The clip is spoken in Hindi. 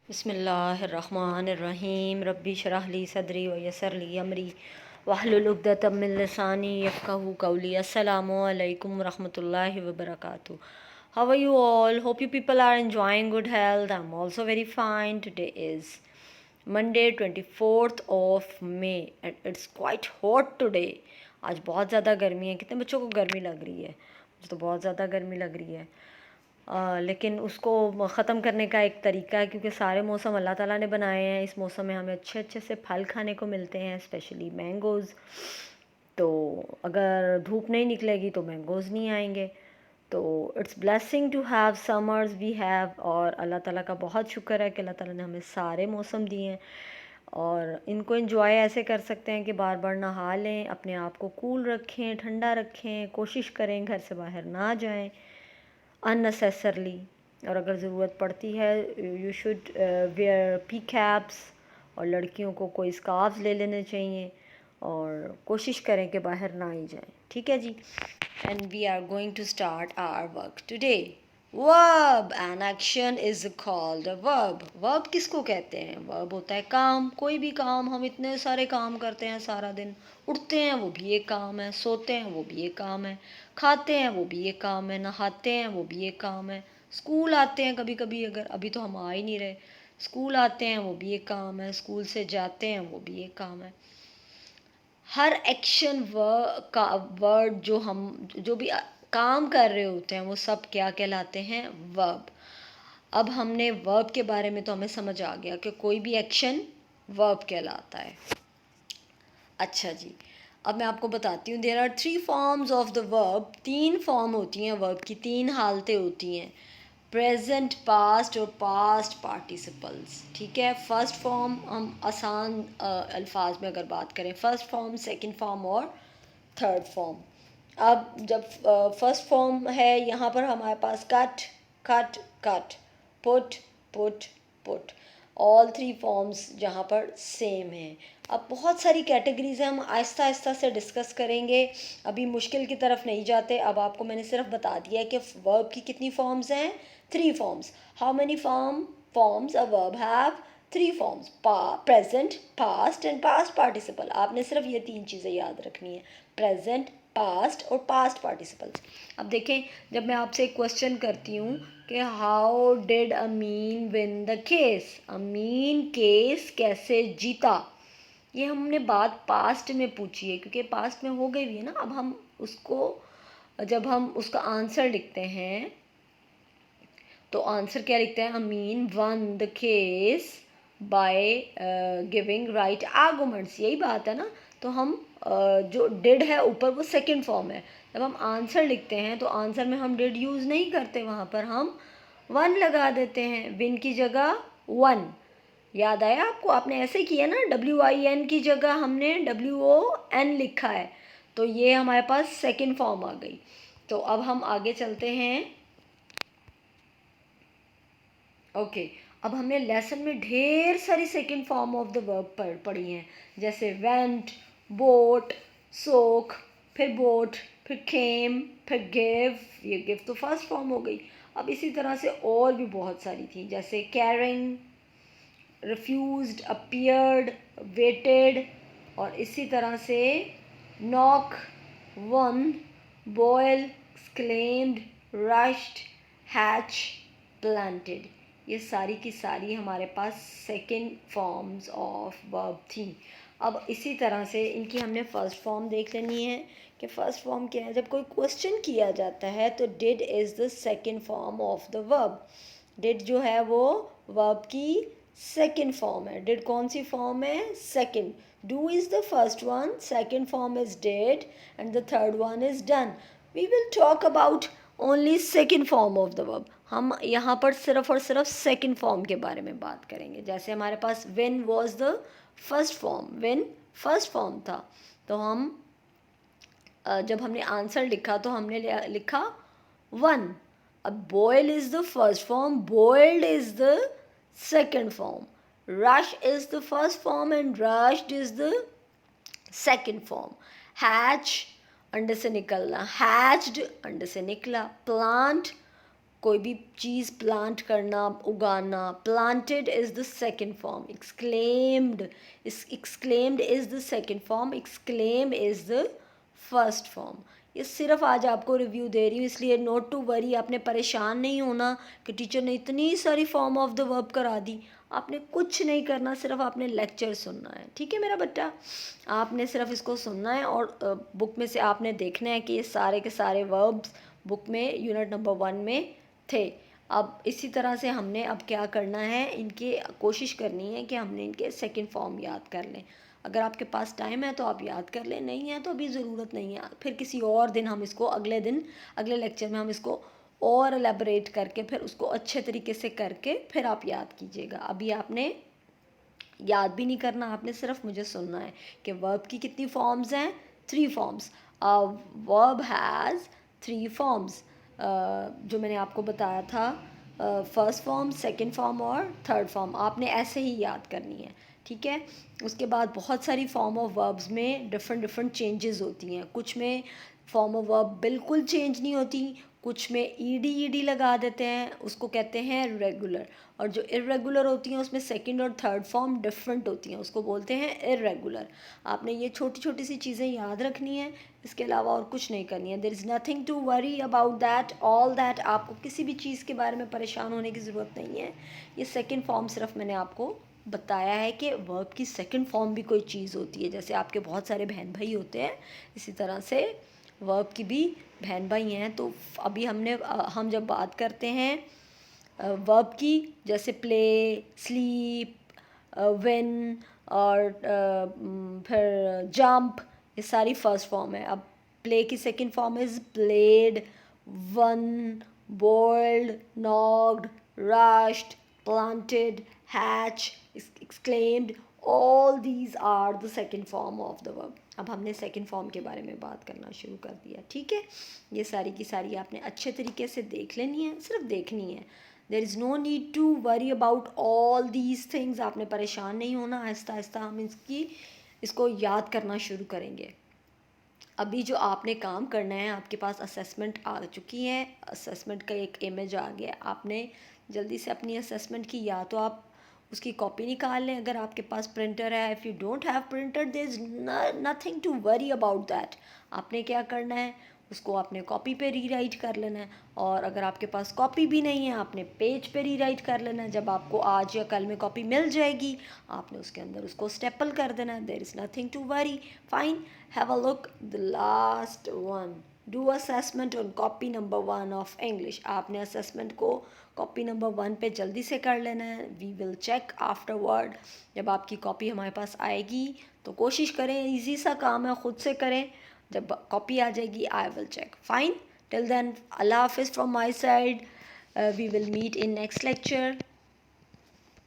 बिस्मिल्लाहिर्रहमानिर्रहीम रब्बी शरह ली सदरी व यस्सर ली अमरी वहलुल उक़दतम मिन लिसानी यफ़क़हू क़ौली। अस्सलामु अलैकुम रहमतुल्लाहि व बरकातुहू। How are you all? Hope you people are enjoying good health. I'm also very fine. Today is Monday 24th of May and it's quite hot today. आज बहुत ज़्यादा गर्मी है। कितने बच्चों को गर्मी लग रही है? मुझे तो बहुत ज़्यादा गर्मी लग रही है। लेकिन उसको ख़त्म करने का एक तरीका है, क्योंकि सारे मौसम अल्लाह ताला ने बनाए हैं। इस मौसम में हमें अच्छे अच्छे से फल खाने को मिलते हैं, स्पेशली मैंगोज़। तो अगर धूप नहीं निकलेगी तो मैंगोज़ नहीं आएंगे। तो it's blessing to have summers we have, और अल्लाह ताला का बहुत शुक्र है कि अल्लाह ताला ने हमें सारे मौसम दिए हैं और इनको एंजॉय ऐसे कर सकते हैं कि बार बार नहा लें, अपने आप को कूल रखें, ठंडा रखें, कोशिश करें घर से बाहर ना जाएं अननेसेसरली। और अगर ज़रूरत पड़ती है you should wear P caps, और लड़कियों को कोई स्कार्फ ले लेने चाहिए और कोशिश करें कि बाहर ना ही जाएं। ठीक है जी। And we are going to start our work today. Verb an action is called a verb. Verb किसको कहते हैं? वर्ब होता है काम। कोई भी काम, हम इतने सारे काम करते हैं सारा दिन। उठते हैं वो भी एक काम है, सोते हैं वो भी एक काम है, खाते हैं वो भी एक काम है, नहाते हैं वो भी एक काम है, स्कूल आते हैं कभी कभी, अगर अभी तो हम आ ही नहीं रहे, स्कूल आते हैं वो भी एक काम है, स्कूल से जाते हैं वो भी एक काम है। हर एक्शन का वर्ड जो भी काम कर रहे होते हैं वो सब क्या कहलाते हैं? वर्ब। अब हमने वर्ब के बारे में तो हमें समझ आ गया कि कोई भी एक्शन वर्ब कहलाता है। अच्छा जी, अब मैं आपको बताती हूँ। There are 3 forms of the verb. 3 form होती हैं वर्ब की, 3 हालतें होती हैं, प्रेजेंट, पास्ट और पास्ट पार्टिसिपल्स। ठीक है। फर्स्ट फॉर्म, हम आसान अल्फाज में अगर बात करें, फर्स्ट फॉर्म, सेकंड फॉर्म और थर्ड फॉर्म। अब जब फर्स्ट फॉर्म है, यहाँ पर हमारे पास cut, cut, cut, put, put, put, all 3 forms जहाँ पर सेम हैं। अब बहुत सारी कैटेगरीज हैं, हम आहिस्ता आहिस्ता से डिस्कस करेंगे, अभी मुश्किल की तरफ नहीं जाते। अब आपको मैंने सिर्फ बता दिया है कि वर्ब की कितनी फॉर्म्स हैं? 3 forms. How many forms a verb have? 3 forms, present, past and past participle. आपने सिर्फ ये 3 चीज़ें याद रखनी है, प्रेजेंट, पास्ट और पास्ट पार्टिसिपल्स। अब देखें, जब मैं आपसे एक क्वेश्चन करती हूँ कि how did Amin win the case, Amin case कैसे जीता, ये हमने बात पास्ट में पूछी है, क्योंकि पास्ट में हो गई हुई है ना। अब हम उसको, जब हम उसका आंसर लिखते हैं तो आंसर क्या लिखते हैं? Amin won the case by giving right arguments. यही बात है ना। तो हम जो डिड है ऊपर वो सेकंड फॉर्म है। जब हम आंसर लिखते हैं तो आंसर में हम डिड यूज़ नहीं करते, वहाँ पर हम वन लगा देते हैं, विन की जगह वन। याद आया आपको? आपने ऐसे किया ना, WIN की जगह हमने WON लिखा है, तो ये हमारे पास सेकंड फॉर्म आ गई। तो अब हम आगे चलते हैं। ओके, अब हमने लेसन में ढेर सारी second form of the verb पढ़ी हैं, जैसे वेंट, बोट, सोक, फिर बोट, फिर केम, फिर गिव। ये गिव तो फर्स्ट फॉर्म हो गई। अब इसी तरह से और भी बहुत सारी थी, जैसे कैरिंग, रिफ्यूज्ड, अपीयर्ड, वेटेड, और इसी तरह से knock, won, boil, exclaimed, rushed, hatch, planted. ये सारी की सारी हमारे पास सेकंड फॉर्म्स ऑफ वर्ब थी। अब इसी तरह से इनकी हमने फर्स्ट फॉर्म देख लेनी है कि फर्स्ट फॉर्म क्या है। जब कोई क्वेश्चन किया जाता है तो did is the second form of the verb. Did जो है वो वर्ब की सेकंड फॉर्म है। डिड कौन सी फॉर्म है? Second. Do is the first one, second form is did and the third one is done. We will talk about only second form of the verb. हम यहाँ पर सिर्फ और सिर्फ सेकंड फॉर्म के बारे में बात करेंगे। जैसे हमारे पास win was the first form, win first form था, तो हम जब हमने आंसर लिखा तो हमने लिखा वन। अब boil is the first form, boiled is the second form, rush is the first form and rushed is the second form. Hatch, अंडे से निकलना, हैच्ड, अंडे से निकला। प्लांट, कोई भी चीज़ प्लांट करना, उगाना। Planted is the second form, exclaimed is the second form, exclaim is the first form. ये सिर्फ आज आपको रिव्यू दे रही हूँ, इसलिए नोट टू वरी, आपने परेशान नहीं होना कि टीचर ने इतनी सारी फॉर्म ऑफ द वर्ब करा दी। आपने कुछ नहीं करना, सिर्फ आपने लेक्चर सुनना है, ठीक है मेरा बच्चा। आपने सिर्फ इसको सुनना है और बुक में से आपने देखना है कि ये सारे के सारे वर्ब्स बुक में यूनिट नंबर 1 में थे। अब इसी तरह से हमने अब क्या करना है, इनके कोशिश करनी है कि हमने इनके सेकंड फॉर्म याद कर लें। अगर आपके पास टाइम है तो आप याद कर लें, नहीं है तो अभी ज़रूरत नहीं है, फिर किसी और दिन हम इसको अगले लेक्चर में हम इसको और एलेबरेट करके फिर उसको अच्छे तरीके से करके फिर आप याद कीजिएगा। अभी आपने याद भी नहीं करना, आपने सिर्फ मुझे सुनना है कि वर्ब की कितनी फॉर्म्स हैं। 3 फॉर्म्स। वर्ब हैज़ 3 फॉर्म्स, जो मैंने आपको बताया था, फर्स्ट फॉर्म, सेकंड फॉर्म और थर्ड फॉर्म। आपने ऐसे ही याद करनी है, ठीक है। उसके बाद बहुत सारी फॉर्म ऑफ वर्ब्स में डिफरेंट चेंजेस होती हैं। कुछ में फॉर्म ऑफ वर्ब बिल्कुल चेंज नहीं होती, कुछ में ईडी लगा देते हैं, उसको कहते हैं रेगुलर। और जो इरेगुलर होती हैं उसमें सेकंड और थर्ड फॉर्म डिफरेंट होती हैं, उसको बोलते हैं इरेगुलर। आपने ये छोटी छोटी सी चीज़ें याद रखनी है, इसके अलावा और कुछ नहीं करनी है। There is nothing to worry about that, all that. आपको किसी भी चीज़ के बारे में परेशान होने की ज़रूरत नहीं है। ये सेकंड फॉर्म सिर्फ मैंने आपको बताया है कि वर्ब की सेकंड फॉर्म भी कोई चीज़ होती है। जैसे आपके बहुत सारे बहन भाई होते हैं, इसी तरह से वर्ब की भी बहन भाई हैं। तो अभी हम जब बात करते हैं वर्ब की, जैसे प्ले, स्लीप, विन और फिर जंप, ये सारी फर्स्ट फॉर्म है। अब प्ले की second form is played, won, boiled, knocked, rushed, planted, hatch, exclaimed. All these are the second form of the verb. अब हमने सेकंड फॉर्म के बारे में बात करना शुरू कर दिया, ठीक है। ये सारी की सारी आपने अच्छे तरीके से देख लेनी है, सिर्फ देखनी है। There is no need to worry about all these things. आपने परेशान नहीं होना, आहिस्ता आहिस्ता हम इसको याद करना शुरू करेंगे। अभी जो आपने काम करना है, आपके पास असेसमेंट आ चुकी है, असेसमेंट का एक इमेज आ गया। आपने जल्दी से अपनी असेसमेंट की या तो आप उसकी कॉपी निकाल लें अगर आपके पास प्रिंटर है। If you don't have printer, there is nothing to worry about that. आपने क्या करना है, उसको आपने कॉपी पे रीराइट कर लेना है। और अगर आपके पास कॉपी भी नहीं है, आपने पेज पे रीराइट कर लेना है। जब आपको आज या कल में कॉपी मिल जाएगी, आपने उसके अंदर उसको स्टेपल कर देना है। There is nothing to worry. Fine, have a look the last one. Do assessment on copy number 1 of English. आपने असेसमेंट को कॉपी नंबर 1 पे जल्दी से कर लेना है। We will check afterward. जब आपकी कॉपी हमारे पास आएगी तो कोशिश करें, इजी सा काम है, ख़ुद से करें। जब कॉपी आ जाएगी, I will check. Fine, till then, अल्लाह हाफिज़ from my side. We will meet in next lecture.